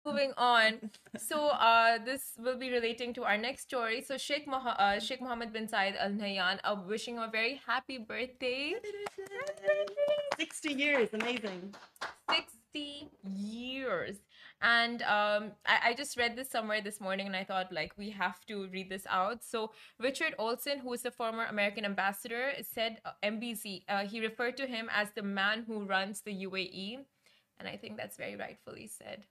moving on. So, this will be relating to our next story. So, Sheikh Mohammed bin Zayed Al Nahyan, wishing him a very happy birthday. 60 years, amazing. 60 years. And I just read this somewhere this morning and I thought, like, we have to read this out. So, Richard Olson, who is the former American ambassador, said MBZ, he referred to him as the man who runs the UAE. And I think that's very rightfully said,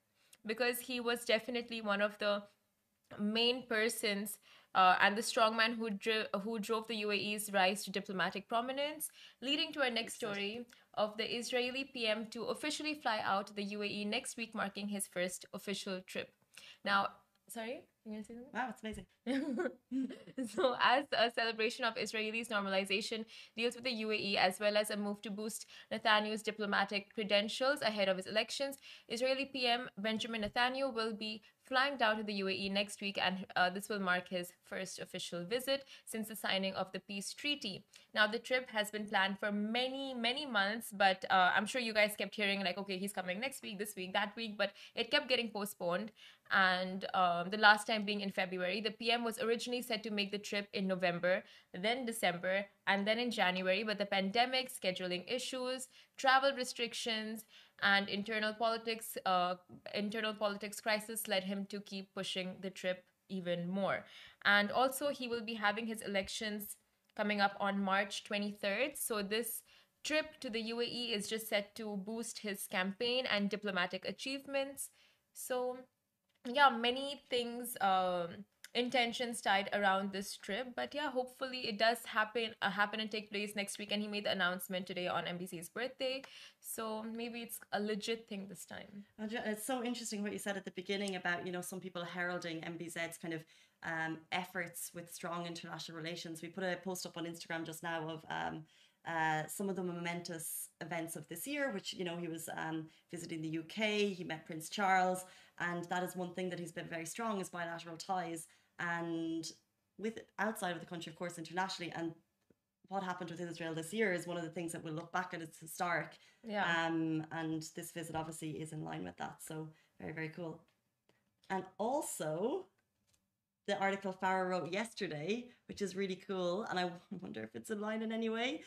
because he was definitely one of the main persons and the strongman who drove the UAE's rise to diplomatic prominence, leading to our next story of the Israeli PM to officially fly out to the UAE next week, marking his first official trip. Now, sorry, you gonna say something? Wow, it's amazing. So, as a celebration of Israelis' normalization deals with the UAE, as well as a move to boost Netanyahu's diplomatic credentials ahead of his elections, Israeli PM Benjamin Netanyahu will be flying down to the UAE next week, and this will mark his first official visit since the signing of the peace treaty. Now, the trip has been planned for many, many months, but I'm sure you guys kept hearing, like, okay, he's coming next week, this week, that week, but it kept getting postponed. And the last time being in February. The PM was originally set to make the trip in November, then December, and then in January, but the pandemic, scheduling issues, travel restrictions, and internal politics crisis led him to keep pushing the trip even more. And also, he will be having his elections coming up on March 23rd. So this trip to the UAE is just set to boost his campaign and diplomatic achievements. So yeah, many things, intentions tied around this trip, but yeah, hopefully it does happen and take place next week. And he made the announcement today on MBC's birthday, so maybe it's a legit thing this time. It's so interesting what you said at the beginning about, some people heralding MBZ's kind of efforts with strong international relations. We put a post up on Instagram just now of some of the momentous events of this year, which, he was visiting the UK, he met Prince Charles, and that is one thing that he's been very strong, is bilateral ties, and with outside of the country, of course, internationally. And what happened with Israel this year is one of the things that we'll look back at as historic. Yeah. And this visit obviously is in line with that. So very, very cool. And also, the article Farah wrote yesterday, which is really cool, and I wonder if it's in line in any way.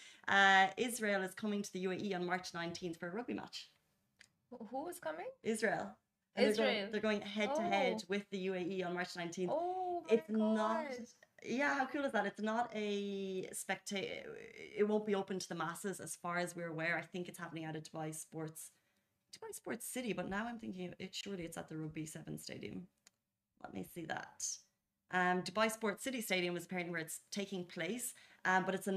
Israel is coming to the UAE on March 19th for a rugby match. Who is coming? Israel. And Israel. They're going head to head with the UAE on March 19th. Oh my It's God. not. Yeah, how cool is that? It's not a spectator. It won't be open to the masses, as far as we're aware. I think it's happening out of Dubai Sports City, but now I'm thinking surely it's at the Rugby 7 Stadium. Let me see that. Dubai Sports City Stadium is apparently where it's taking place, but it's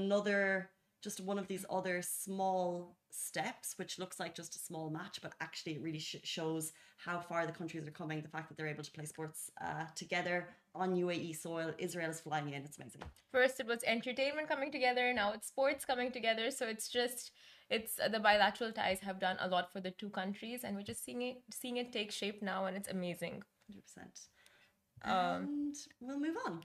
just one of these other small steps, which looks like just a small match, but actually it really shows how far the countries are coming. The fact that they're able to play sports together on UAE soil. Israel is flying in. It's amazing. First it was entertainment coming together, now it's sports coming together. So it's the bilateral ties have done a lot for the two countries, and we're just seeing it take shape now, and it's amazing. 100%. And we'll move on.